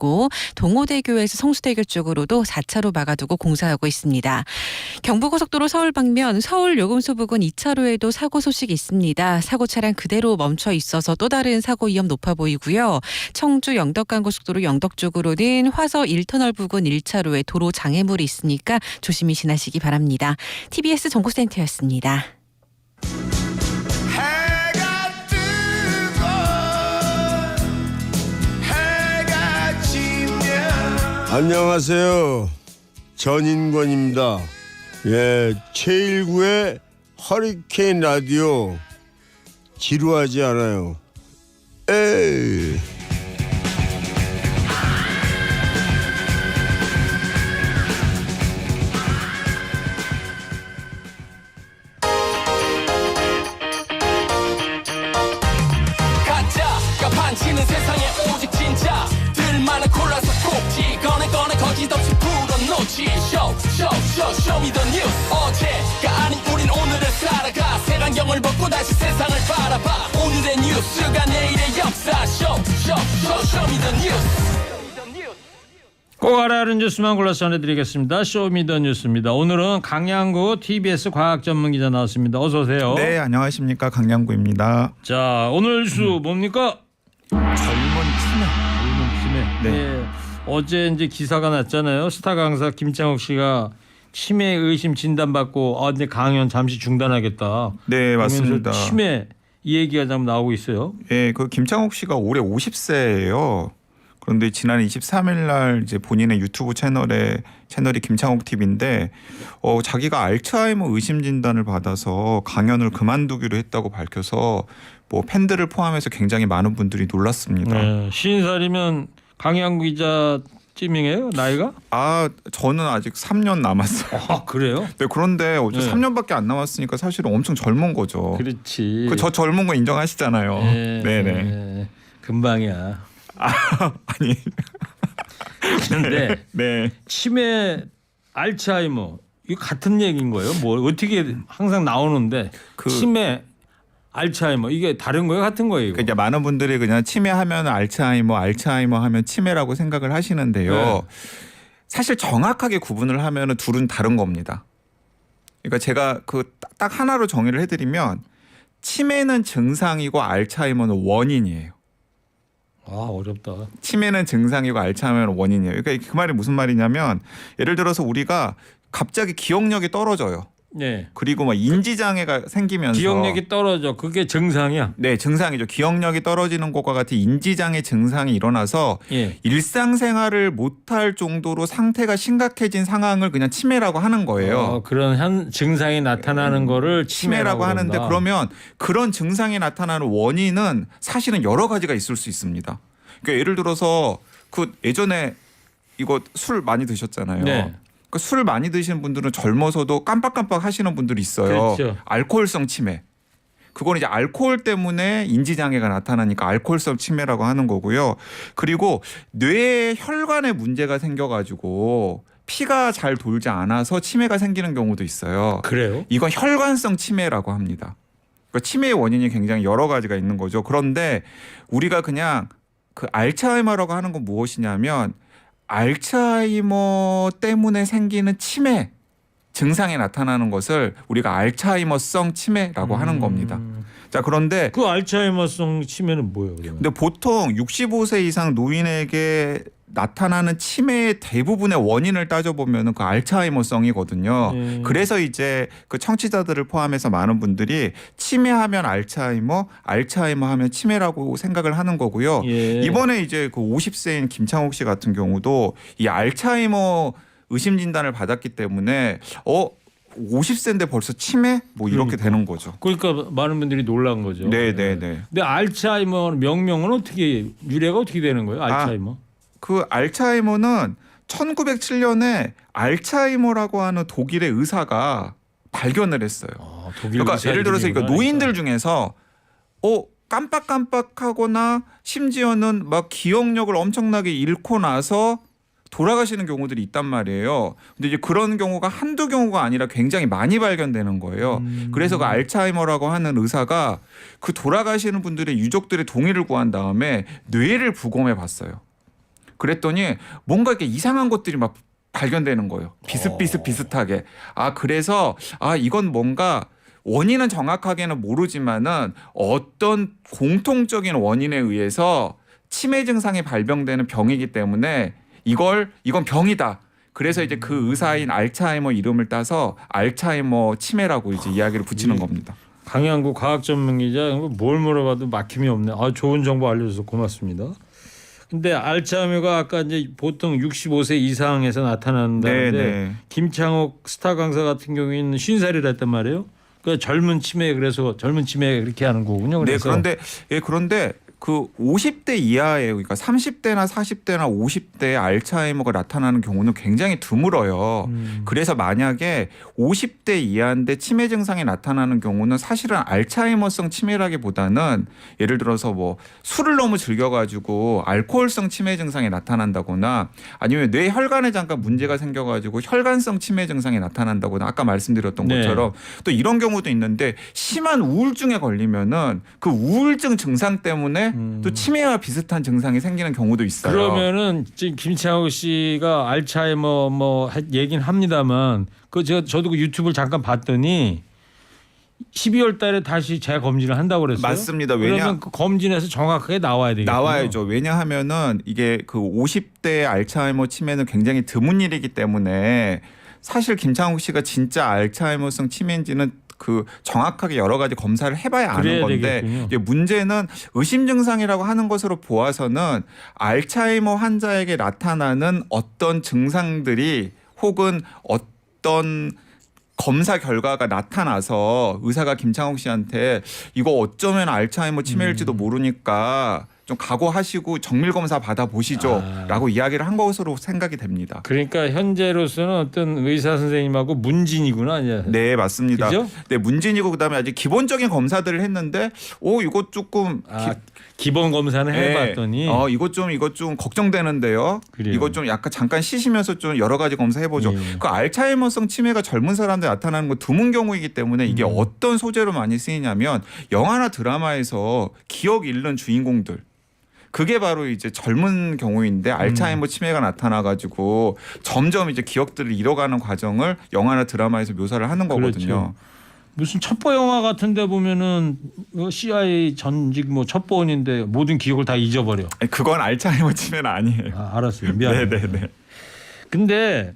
있고 동호대교에서 성수대교 쪽으로도 4차로 막아두고 공사하고 있습니다. 경부고속도로 서울 방면 서울 요금소 부근 2차로에도 사고 소식이 있습니다. 사고 차량 그대로 멈춰 있어서 또 다른 사고 위험 높아 보이고요. 청주 영덕간고속도로 영덕 쪽으로는 화서 1터널 부근 1차로에 도로 장애물이 있으니까 조심히 지나시기 바랍니다. TBS 정보센터였습니다. 안녕하세요. 전인권입니다. 예, 제1구의 허리케인 라디오 지루하지 않아요. 에이. 가짜가 판치는 세상에 오직 진짜들만을 골라서 콕 꺼내 거짓없이 풀어놓지 쇼미더 뉴스 어제가 아닌 우린 오늘을 살아가 색안경을 벗고 다시 세상을 바라봐 오늘의 뉴스가 내일의 역사 쇼미더 뉴스 꼭 알아야 하는 뉴스만 골라서 전해드리겠습니다. 쇼미더뉴스입니다. 오늘은 강양구 TBS 과학전문기자 나왔습니다. 어서 오세요. 네, 안녕하십니까. 강양구입니다. 자, 오늘 뉴스 뭡니까? 젊은 치매. 네. 어제 이제 기사가 났잖아요. 스타 강사 김창욱 씨가 치매 의심 진단받고 근데 강연 잠시 중단하겠다. 네, 맞습니다. 치매 이 얘기가 좀 나오고 있어요. 네, 그 김창욱 씨가 올해 50세예요. 그런데 지난 23일 날 이제 본인의 유튜브 채널이 김창욱 TV인데 자기가 알츠하이머 의심 진단을 받아서 강연을 그만두기로 했다고 밝혀서 뭐 팬들을 포함해서 굉장히 많은 분들이 놀랐습니다. 네, 50살이면 강양구 기자 쯤이에요? 나이가? 저는 아직 3년 남았어요. 그래요? 네, 그런데 어제 네. 3년밖에 안 남았으니까 사실은 엄청 젊은 거죠. 그렇지. 저 젊은 거 인정하시잖아요. 네네. 금방이야. 아니. 그런데 네. 치매, 알츠하이머 이거 같은 얘기인 거예요? 뭐 어떻게 항상 나오는데 치매, 알츠하이머 이게 다른 거예요? 같은 거예요? 그러니까 많은 분들이 그냥 치매하면 알츠하이머 하면 치매라고 생각을 하시는데요. 네. 사실 정확하게 구분을 하면은 둘은 다른 겁니다. 그러니까 제가 그 딱 하나로 정의를 해드리면 치매는 증상이고 알츠하이머는 원인이에요. 어렵다. 치매는 증상이고 알츠하이머는 원인이에요. 그러니까 그 말이 무슨 말이냐면 예를 들어서 우리가 갑자기 기억력이 떨어져요. 네. 그리고 막 인지장애가 생기면서 기억력이 떨어져. 그게 증상이야. 네, 증상이죠. 기억력이 떨어지는 것과 같은 인지장애 증상이 일어나서 일상생활을 못할 정도로 상태가 심각해진 상황을 그냥 치매라고 하는 거예요. 그런 증상이 나타나는 거를 치매라고 하는데 그런다. 그러면 그런 증상이 나타나는 원인은 사실은 여러 가지가 있을 수 있습니다. 그러니까 예를 들어서 그 예전에 이거 술 많이 드셨잖아요. 네. 그 술 많이 드시는 분들은 젊어서도 깜빡깜빡 하시는 분들이 있어요. 그렇죠. 알코올성 치매. 그건 이제 알코올 때문에 인지장애가 나타나니까 알코올성 치매라고 하는 거고요. 그리고 뇌에 혈관에 문제가 생겨가지고 피가 잘 돌지 않아서 치매가 생기는 경우도 있어요. 그래요? 이건 혈관성 치매라고 합니다. 그러니까 치매의 원인이 굉장히 여러 가지가 있는 거죠. 그런데 우리가 그냥 그 알츠하이머라고 하는 건 무엇이냐면 알츠하이머 때문에 생기는 치매 증상이 나타나는 것을 우리가 알츠하이머성 치매라고 하는 겁니다. 자, 그런데 그 알츠하이머성 치매는 뭐예요? 그러면? 근데 보통 65세 이상 노인에게 나타나는 치매의 대부분의 원인을 따져보면 그 알츠하이머성이거든요. 그래서 이제 그 청취자들을 포함해서 많은 분들이 치매하면 알츠하이머 하면 치매라고 생각을 하는 거고요. 이번에 이제 그 50세인 김창욱 씨 같은 경우도 이 알츠하이머 의심 진단을 받았기 때문에 50세인데 벌써 치매? 뭐 이렇게 되는 거죠. 그러니까 많은 분들이 놀란 거죠. 네네네. 근데 알츠하이머 명명은 어떻게 유래가 어떻게 되는 거예요? 알츠하이머? 그 알츠하이머는 1907년에 알츠하이머라고 하는 독일의 의사가 발견을 했어요. 그러니까 예를 들어서 노인들 중에서 깜빡깜빡하거나 심지어는 막 기억력을 엄청나게 잃고 나서 돌아가시는 경우들이 있단 말이에요. 근데 이제 그런 경우가 한두 경우가 아니라 굉장히 많이 발견되는 거예요. 그래서 그 알츠하이머라고 하는 의사가 그 돌아가시는 분들의 유족들의 동의를 구한 다음에 뇌를 부검해 봤어요. 그랬더니 뭔가 이렇게 이상한 것들이 막 발견되는 거예요. 비슷하게. 그래서 이건 뭔가 원인은 정확하게는 모르지만은 어떤 공통적인 원인에 의해서 치매 증상이 발병되는 병이기 때문에 이건 병이다. 그래서 이제 그 의사인 알츠하이머 이름을 따서 알츠하이머 치매라고 이제 이야기를 붙이는 겁니다. 강양구 과학 전문 기자 뭘 물어봐도 막힘이 없네. 좋은 정보 알려줘서 고맙습니다. 근데 알츠하이머가 아까 이제 보통 65세 이상에서 나타난다는데 네. 김창옥 스타 강사 같은 경우에는 50살이라 했단 말이에요. 그러니까 젊은 치매 그래서 젊은 치매 그렇게 하는 거군요. 그래서. 네, 그런데 그 50대 이하예요. 그러니까 30대나 40대나 50대에 알츠하이머가 나타나는 경우는 굉장히 드물어요. 그래서 만약에 50대 이하인데 치매 증상이 나타나는 경우는 사실은 알츠하이머성 치매라기보다는 예를 들어서 뭐 술을 너무 즐겨가지고 알코올성 치매 증상이 나타난다거나 아니면 뇌 혈관에 잠깐 문제가 생겨가지고 혈관성 치매 증상이 나타난다거나 아까 말씀드렸던 것처럼 또 이런 경우도 있는데 심한 우울증에 걸리면은 그 우울증 증상 때문에 또 치매와 비슷한 증상이 생기는 경우도 있어요. 그러면은 지금 김창호 씨가 알츠하이머 얘기는 합니다만 저도 그 유튜브를 잠깐 봤더니 12월 달에 다시 재검진을 한다고 그랬어요. 맞습니다. 그러면 그 검진에서 정확하게 나와야 되겠죠. 나와야죠. 왜냐하면은 이게 그 50대 알츠하이머 치매는 굉장히 드문 일이기 때문에 사실 김창욱 씨가 진짜 알츠하이머성 치매인지는 그 정확하게 여러 가지 검사를 해봐야 아는 건데 이제 문제는 의심 증상이라고 하는 것으로 보아서는 알츠하이머 환자에게 나타나는 어떤 증상들이 혹은 어떤 검사 결과가 나타나서 의사가 김창욱 씨한테 이거 어쩌면 알츠하이머 치매일지도 모르니까 좀 각오하시고 정밀 검사 받아보시죠라고 이야기를 한 것으로 생각이 됩니다. 그러니까 현재로서는 어떤 의사 선생님하고 문진이구나. 이제. 네, 맞습니다. 그죠? 네, 문진이고 그다음에 아직 기본적인 검사들을 했는데 이거 조금 기본 검사는 해봤더니 이것 좀 걱정되는데요. 그래요. 이것 좀 약간 잠깐 쉬시면서 좀 여러 가지 검사해보죠. 그 알츠하이머성 치매가 젊은 사람들 나타나는 건 드문 경우이기 때문에 이게 어떤 소재로 많이 쓰이냐면 영화나 드라마에서 기억 잃는 주인공들. 그게 바로 이제 젊은 경우인데 알츠하이머 치매가 나타나가지고 점점 이제 기억들을 잃어가는 과정을 영화나 드라마에서 묘사를 하는 거거든요. 그렇죠. 무슨 첩보 영화 같은데 보면은 CIA 전직 첩보원인데 모든 기억을 다 잊어버려. 아니, 그건 알츠하이머 치매는 아니에요. 알았어요. 미안해. 네네네. 근데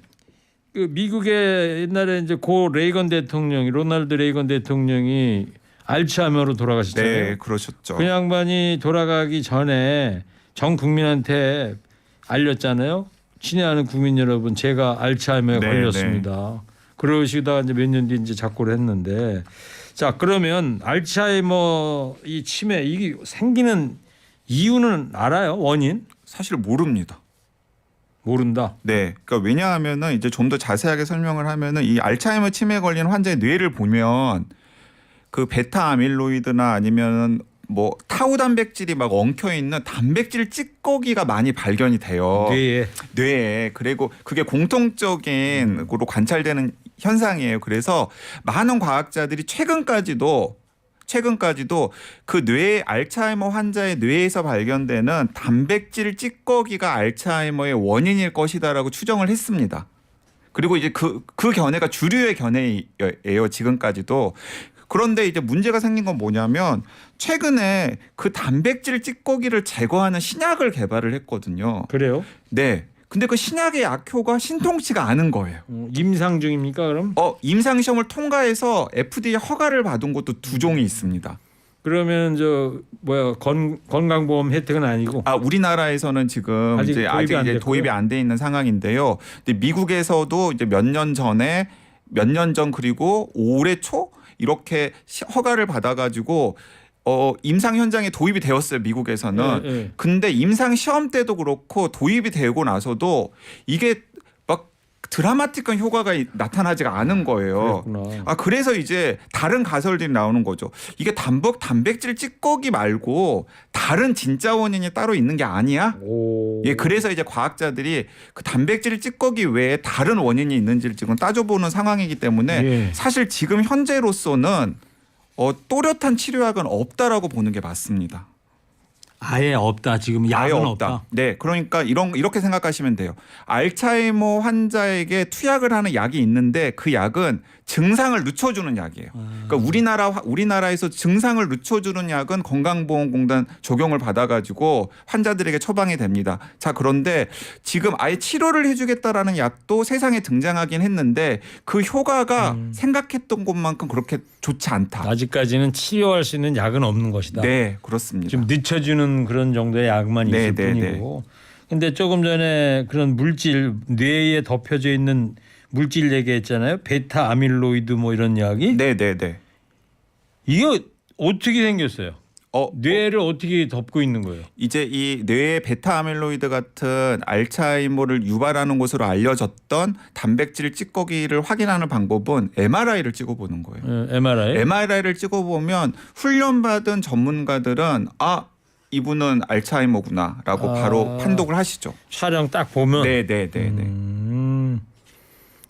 그 미국의 옛날에 이제 고 레이건 대통령이 로널드 레이건 대통령이 알츠하이머로 돌아가셨잖아요. 네, 그러셨죠. 그 양반이 돌아가기 전에 전 국민한테 알렸잖아요. 친애하는 국민 여러분, 제가 알츠하이머에 걸렸습니다. 그러시다가 이제 몇 년 뒤 이제 작고를 했는데, 자 그러면 알츠하이머 이 치매 이게 생기는 이유는 알아요? 원인? 사실 모릅니다. 모른다. 네, 그러니까 왜냐하면은 이제 좀 더 자세하게 설명을 하면은 이 알츠하이머 치매에 걸린 환자의 뇌를 보면 그 베타 아밀로이드나 아니면 뭐 타우 단백질이 막 엉켜 있는 단백질 찌꺼기가 많이 발견이 돼요. 뇌에. 그리고 그게 공통적인 으로 관찰되는 현상이에요. 그래서 많은 과학자들이 최근까지도 그 뇌 알츠하이머 환자의 뇌에서 발견되는 단백질 찌꺼기가 알츠하이머의 원인일 것이다라고 추정을 했습니다. 그리고 이제 그 견해가 주류의 견해예요. 지금까지도. 그런데 이제 문제가 생긴 건 뭐냐면 최근에 그 단백질 찌꺼기를 제거하는 신약을 개발을 했거든요. 그래요? 네. 근데 그 신약의 약효가 신통치가 않은 거예요. 임상 중입니까 그럼? 임상 시험을 통과해서 FDA 허가를 받은 것도 2종이 있습니다. 그러면 건강보험 혜택은 아니고? 우리나라에서는 지금 아직 도입이 안 돼 있는 상황인데요. 근데 미국에서도 이제 몇 년 전 그리고 올해 초 이렇게 허가를 받아가지고 임상 현장에 도입이 되었어요. 미국에서는. 근데 임상 시험 때도 그렇고 도입이 되고 나서도 이게 막 드라마틱한 효과가 나타나지가 않은 거예요. 그랬구나. 그래서 이제 다른 가설들이 나오는 거죠. 이게 단백질 찌꺼기 말고 다른 진짜 원인이 따로 있는 게 아니야? 예, 그래서 이제 과학자들이 그 단백질 찌꺼기 외에 다른 원인이 있는지를 지금 따져보는 상황이기 때문에 사실 지금 현재로서는 또렷한 치료약은 없다라고 보는 게 맞습니다. 아예 없다. 지금 아예 약은 없다. 없다. 네, 그러니까 이렇게 생각하시면 돼요. 알츠하이머 환자에게 투약을 하는 약이 있는데 그 약은 증상을 늦춰주는 약이에요. 그러니까 우리나라에서 증상을 늦춰주는 약은 건강보험공단 적용을 받아가지고 환자들에게 처방이 됩니다. 자, 그런데 지금 아예 치료를 해주겠다라는 약도 세상에 등장하긴 했는데 그 효과가 생각했던 것만큼 그렇게 좋지 않다. 아직까지는 치료할 수 있는 약은 없는 것이다. 네, 그렇습니다. 좀 늦춰주는 그런 정도의 약만 있을 네, 네, 뿐이고. 근데 조금 전에 그런 물질 뇌에 덮여져 있는 물질 얘기했잖아요. 베타 아밀로이드 뭐 이런 약이. 네, 네, 네. 이게 어떻게 생겼어요? 뇌를 어떻게 덮고 있는 거예요? 이제 이 뇌의 베타 아밀로이드 같은 알츠하이머를 유발하는 것으로 알려졌던 단백질 찌꺼기를 확인하는 방법은 MRI를 찍어보는 거예요. MRI. MRI를 찍어보면 훈련받은 전문가들은 이분은 알츠하이머구나라고 바로 판독을 하시죠. 촬영 딱 보면. 네네네네.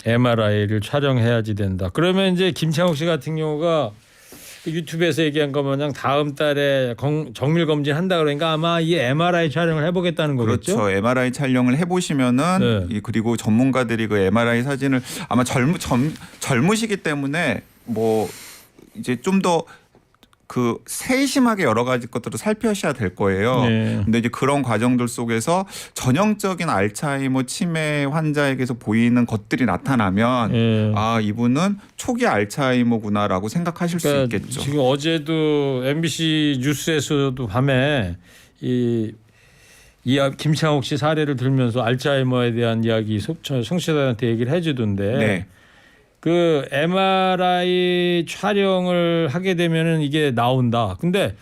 MRI를 촬영해야지 된다. 그러면 이제 김창욱 씨 같은 경우가 유튜브에서 얘기한 거 마냥 다음 달에 정밀 검진 한다 그러니까 아마 이 MRI 촬영을 해보겠다는 거겠죠? 그렇죠. MRI 촬영을 해보시면은 네. 그리고 전문가들이 그 MRI 사진을 아마 젊으시기 때문에 뭐 이제 좀 더 그 세심하게 여러 가지 것들을 살펴셔야 될 거예요. 네. 근데 이제 그런 과정들 속에서 전형적인 알츠하이머 치매 환자에게서 보이는 것들이 나타나면 네. 이분은 초기 알츠하이머구나라고 생각하실 수 있겠죠. 지금 어제도 MBC 뉴스에서도 밤에 이 김창욱 씨 사례를 들면서 알츠하이머에 대한 이야기 청취자들한테 얘기를 해주던데 네. 그 MRI 촬영을 하게 되면은 이게 나온다. 근데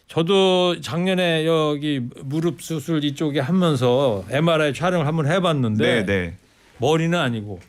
저도 작년에 여기 무릎 수술 이쪽에 하면서 MRI 촬영을 한번 해봤는데 네. 머리는 아니고.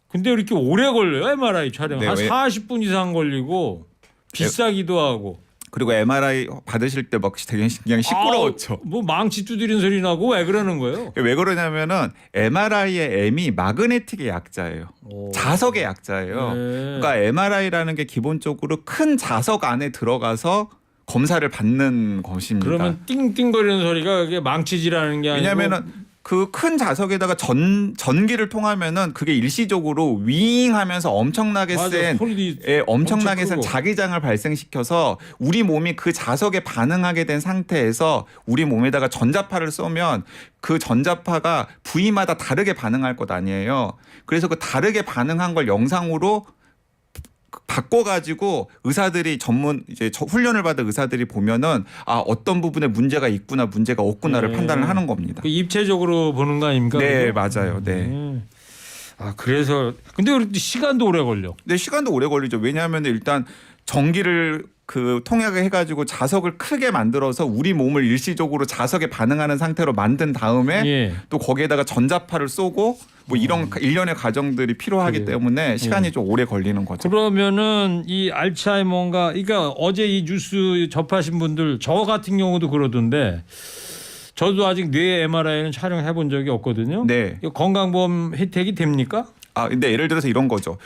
근데 왜 이렇게 오래 걸려요? MRI 촬영 네, 한 40분 이상 걸리고 비싸기도 하고. 그리고 MRI 받으실 때 막 되게 그냥 시끄러웠죠. 뭐 망치 두드리는 소리 나고 왜 그러는 거예요? 왜 그러냐면은 MRI의 M이 마그네틱의 약자예요. 자석의 약자예요. 네. 그러니까 MRI라는 게 기본적으로 큰 자석 안에 들어가서 검사를 받는 것입니다. 그러면 띵띵거리는 소리가 그게 망치질하는 게 아니고. 왜냐하면은 그 큰 자석에다가 전기를 통하면은 그게 일시적으로 윙하면서 엄청나게 맞아, 센 소리도 엄청나게 센 엄청 크고. 자기장을 발생시켜서 우리 몸이 그 자석에 반응하게 된 상태에서 우리 몸에다가 전자파를 쏘면 그 전자파가 부위마다 다르게 반응할 것 아니에요. 그래서 그 다르게 반응한 걸 영상으로 바꿔가지고 의사들이 이제 훈련을 받은 의사들이 보면은 어떤 부분에 문제가 있구나 문제가 없구나를 판단을 하는 겁니다. 그 입체적으로 보는 거 아닙니까? 네, 그죠? 맞아요. 네. 그래서 근데 우리 시간도 오래 걸려. 근데 시간도 오래 걸리죠. 왜냐하면 일단 전기를 통약을 해가지고 자석을 크게 만들어서 우리 몸을 일시적으로 자석에 반응하는 상태로 만든 다음에 예. 또 거기에다가 전자파를 쏘고 뭐 이런 일련의 과정들이 필요하기 그래요. 때문에 시간이 좀 오래 걸리는 거죠. 그러면은 이 알츠하이머가 그러니까 어제 이 뉴스 접하신 분들 저 같은 경우도 그러던데 저도 아직 뇌 MRI는 촬영해 본 적이 없거든요. 네. 이거 건강보험 혜택이 됩니까? 근데 예를 들어서 이런 거죠.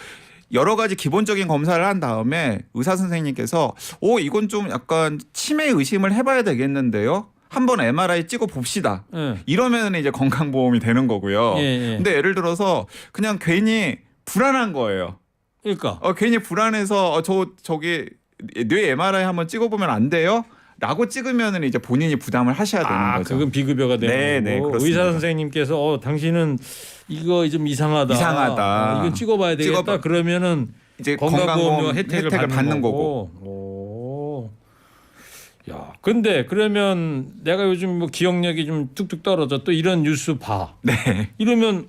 여러 가지 기본적인 검사를 한 다음에 의사 선생님께서 이건 좀 약간 치매 의심을 해봐야 되겠는데요. 한번 MRI 찍어 봅시다. 예. 이러면 이제 건강보험이 되는 거고요. 예. 근데 예를 들어서 그냥 괜히 불안한 거예요. 그러니까 괜히 불안해서 저기 뇌 MRI 한번 찍어보면 안 돼요? 라고 찍으면은 이제 본인이 부담을 하셔야 되는 거죠. 그건 비급여가 되는 네, 거고. 그렇습니다. 의사 선생님께서 당신은 이거 좀 이상하다. 이상하다. 이건 찍어봐야 되겠다. 그러면은 이제 건강보험 혜택을 받는 거고. 야, 근데 그러면 내가 요즘 뭐 기억력이 좀 뚝뚝 떨어져 또 이런 뉴스 봐. 네. 이러면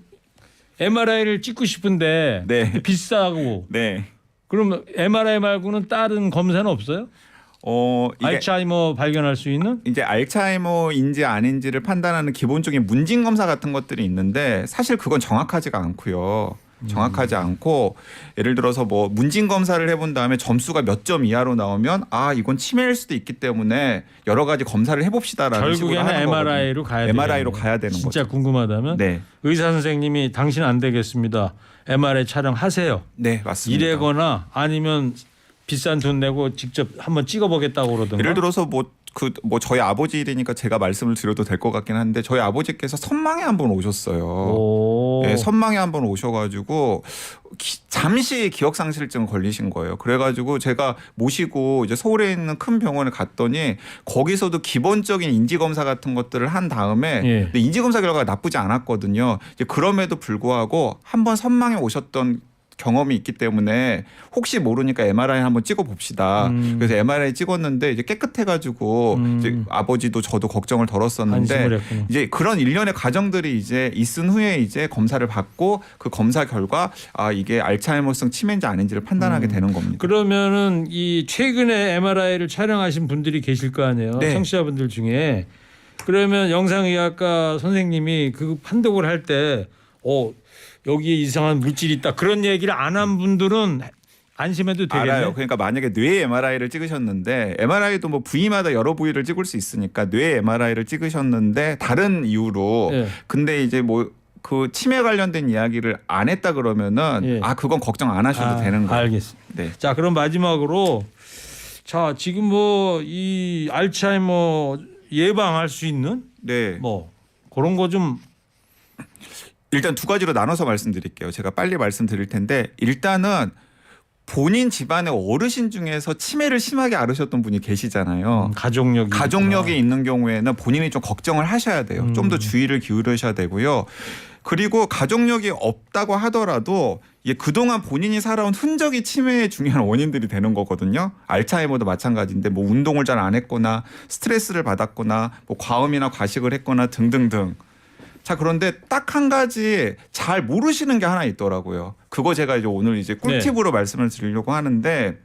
MRI를 찍고 싶은데 네. 비싸고. 네. 그러면 MRI 말고는 다른 검사는 없어요? 이게 알츠하이머 발견할 수 있는? 이제 알츠하이머인지 아닌지를 판단하는 기본적인 문진 검사 같은 것들이 있는데 사실 그건 정확하지가 않고요. 정확하지 않고 예를 들어서 뭐 문진 검사를 해본 다음에 점수가 몇 점 이하로 나오면 이건 치매일 수도 있기 때문에 여러 가지 검사를 해봅시다라는 식으로 결국에는 하는 MRI로 가야 돼요. MRI로 가야 되는 진짜 거죠. 궁금하다면 네, 의사 선생님이 당신 안 되겠습니다. MRI 촬영하세요. 네 맞습니다. 이래거나 아니면 비싼 돈 내고 직접 한번 찍어보겠다고 그러든가. 예를 들어서 뭐 그 뭐 저희 아버지 일이니까 제가 말씀을 드려도 될 것 같긴 한데 저희 아버지께서 선망에 한번 오셨어요. 오. 네, 선망에 한번 오셔가지고 잠시 기억상실증 걸리신 거예요. 그래가지고 제가 모시고 이제 서울에 있는 큰 병원에 갔더니 거기서도 기본적인 인지검사 같은 것들을 한 다음에 예. 근데 인지검사 결과가 나쁘지 않았거든요. 이제 그럼에도 불구하고 한번 선망에 오셨던 경험이 있기 때문에 혹시 모르니까 MRI 한번 찍어 봅시다. 그래서 MRI 찍었는데 이제 깨끗해가지고 이제 아버지도 저도 걱정을 덜었었는데 안심을 했군요. 이제 그런 일련의 과정들이 이제 있은 후에 이제 검사를 받고 그 검사 결과 아 이게 알츠하이머성 치매인지 아닌지를 판단하게 되는 겁니다. 그러면은 이 최근에 MRI를 촬영하신 분들이 계실 거 아니에요. 네. 청취자분들 중에. 그러면 영상의학과 선생님이 그 판독을 할 때 여기에 이상한 물질이 있다. 그런 얘기를 안 한 분들은 안심해도 되겠네요. 알아요. 그러니까 만약에 뇌 MRI를 찍으셨는데 MRI도 뭐 부위마다 여러 부위를 찍을 수 있으니까 뇌 MRI를 찍으셨는데 다른 이유로 예. 근데 이제 뭐 그 치매 관련된 이야기를 안 했다 그러면은 예. 그건 걱정 안 하셔도 되는 거예요. 알겠습니다. 네. 자, 그럼 마지막으로 자, 지금 뭐 이 알츠하이머 예방할 수 있는 네. 뭐 그런 거 좀 일단 두 가지로 나눠서 말씀드릴게요. 제가 빨리 말씀드릴 텐데 일단은 본인 집안의 어르신 중에서 치매를 심하게 앓으셨던 분이 계시잖아요. 가족력이 있는 경우에는 본인이 좀 걱정을 하셔야 돼요. 좀 더 주의를 기울이셔야 되고요. 그리고 가족력이 없다고 하더라도 이게 그동안 본인이 살아온 흔적이 치매의 중요한 원인들이 되는 거거든요. 알츠하이머도 마찬가지인데 뭐 운동을 잘 안 했거나 스트레스를 받았거나 뭐 과음이나 과식을 했거나 등등등. 자, 그런데 딱 한 가지 잘 모르시는 게 하나 있더라고요. 그거 제가 이제 오늘 이제 꿀팁으로 말씀을 드리려고 하는데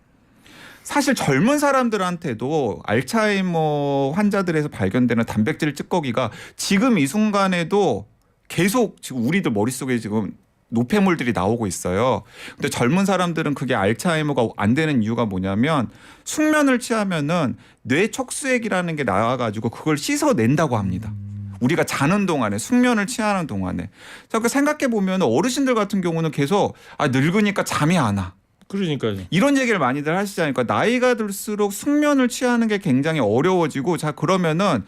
사실 젊은 사람들한테도 알츠하이머 환자들에서 발견되는 단백질 찌꺼기가 지금 이 순간에도 계속 지금 우리들 머릿속에 지금 노폐물들이 나오고 있어요. 근데 젊은 사람들은 그게 알츠하이머가 안 되는 이유가 뭐냐면 숙면을 취하면은 뇌 척수액이라는 게 나와가지고 그걸 씻어낸다고 합니다. 우리가 자는 동안에 숙면을 취하는 동안에. 자, 그 생각해 보면 어르신들 같은 경우는 계속 늙으니까 잠이 안 와. 그러니까요. 이런 얘기를 많이들 하시잖아요. 그러니까 나이가 들수록 숙면을 취하는 게 굉장히 어려워지고 자 그러면은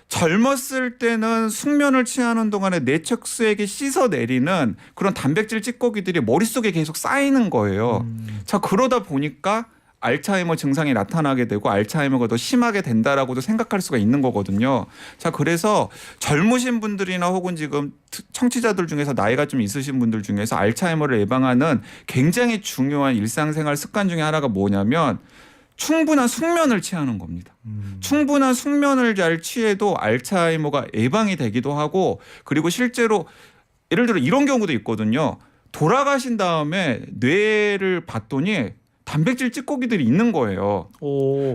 젊었을 때는 숙면을 취하는 동안에 뇌척수액이 씻어내리는 그런 단백질 찌꺼기들이 머릿속에 계속 쌓이는 거예요. 자 그러다 보니까 알츠하이머 증상이 나타나게 되고 알츠하이머가 더 심하게 된다라고도 생각할 수가 있는 거거든요. 자, 그래서 젊으신 분들이나 혹은 지금 청취자들 중에서 나이가 좀 있으신 분들 중에서 알츠하이머를 예방하는 굉장히 중요한 일상생활 습관 중에 하나가 뭐냐면 충분한 숙면을 취하는 겁니다. 충분한 숙면을 잘 취해도 알츠하이머가 예방이 되기도 하고 그리고 실제로 예를 들어 이런 경우도 있거든요. 돌아가신 다음에 뇌를 봤더니 단백질 찌꺼기들이 있는 거예요.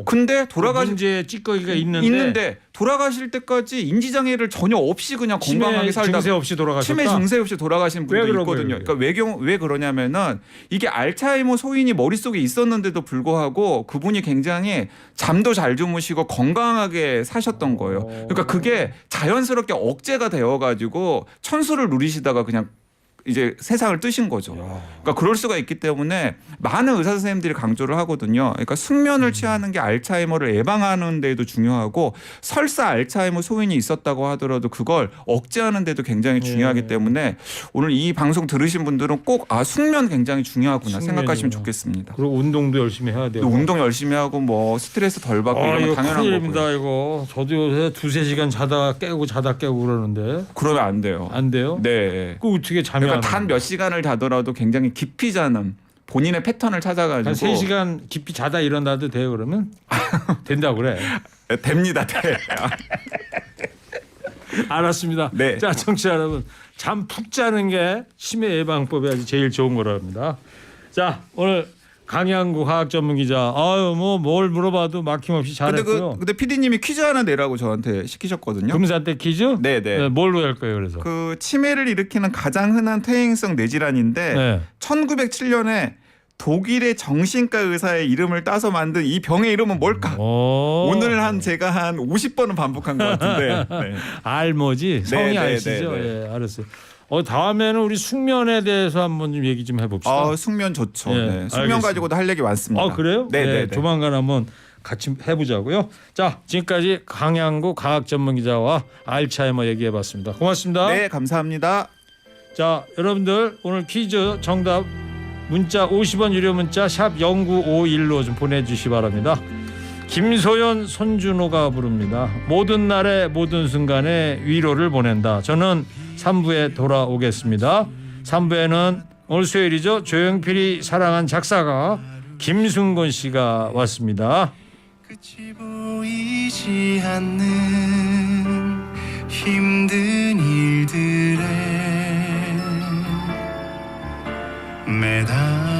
근데 문제 찌꺼기가 있는데 돌아가실 때까지 인지장애를 전혀 없이 그냥 건강하게 살다가 증세 없이 돌아가셨다. 치매 증세 없이 돌아가신 분도 있거든요. 그러니까 왜 그러냐면은 이게 알츠하이머 소인이 머릿속에 있었는데도 불구하고 그분이 굉장히 잠도 잘 주무시고 건강하게 사셨던 거예요. 그러니까 그게 자연스럽게 억제가 되어가지고 천수를 누리시다가 그냥 이제 세상을 뜨신 거죠. 그러니까 그럴 수가 있기 때문에 많은 의사 선생님들이 강조를 하거든요. 그러니까 숙면을 취하는 게 알츠하이머를 예방하는 데도 중요하고 설사 알츠하이머 소인이 있었다고 하더라도 그걸 억제하는 데도 굉장히 중요하기 때문에 오늘 이 방송 들으신 분들은 꼭 숙면 굉장히 중요하구나 생각하시면 좋겠습니다. 그리고 운동도 열심히 해야 돼요. 운동 열심히 하고 뭐 스트레스 덜 받고 이런 건 당연한 큰일입니다, 거고요. 이거. 저도 요새 2-3시간 자다 깨고 그러는데. 그러면 안 돼요. 안 돼요? 네. 그 어떻게 잠이 단 몇 시간을 자더라도 굉장히 깊이 자는 본인의 패턴을 찾아가지고 한 3시간 깊이 자다 일어나도 돼요 그러면? 된다고 그래. 됩니다. 네. 알았습니다. 네. 자, 청취자 여러분, 잠 푹 자는 게 치매 예방법에 아주 제일 좋은 거랍니다. 자, 오늘 강양구 과학 전문 기자. 뭘 물어봐도 막힘없이 잘했고요. 근데 PD님이 퀴즈 하나 내라고 저한테 시키셨거든요. 금산대 퀴즈? 네네. 뭘로 할 거예요, 그래서? 그 치매를 일으키는 가장 흔한 퇴행성 뇌질환인데 네. 1907년에 독일의 정신과 의사의 이름을 따서 만든 이 병의 이름은 뭘까? 오늘 제가 한 50번은 반복한 것 같은데. 네. 알뭐지? 성이 네, 알시죠? 네, 네. 예, 알았어요. 다음에는 우리 숙면에 대해서 한번 좀 얘기 좀 해봅시다. 숙면 좋죠. 예, 네. 숙면 알겠습니다. 가지고도 할 얘기 많습니다. 그래요? 네. 조만간 한번 같이 해보자고요. 자, 지금까지 강양구 과학전문기자와 알츠하이머 얘기해봤습니다. 고맙습니다. 네, 감사합니다. 자, 여러분들 오늘 퀴즈 정답 문자 50원 유료 문자 샵 0951로 좀 보내주시기 바랍니다. 김소연 손준호가 부릅니다. 모든 날의 모든 순간에 위로를 보낸다. 저는 3부에 돌아오겠습니다. 3부에는 오늘 수요일이죠. 조용필이 사랑한 작사가 김순곤 씨가 왔습니다. 끝이 보이지 않는 힘든 일들에 매달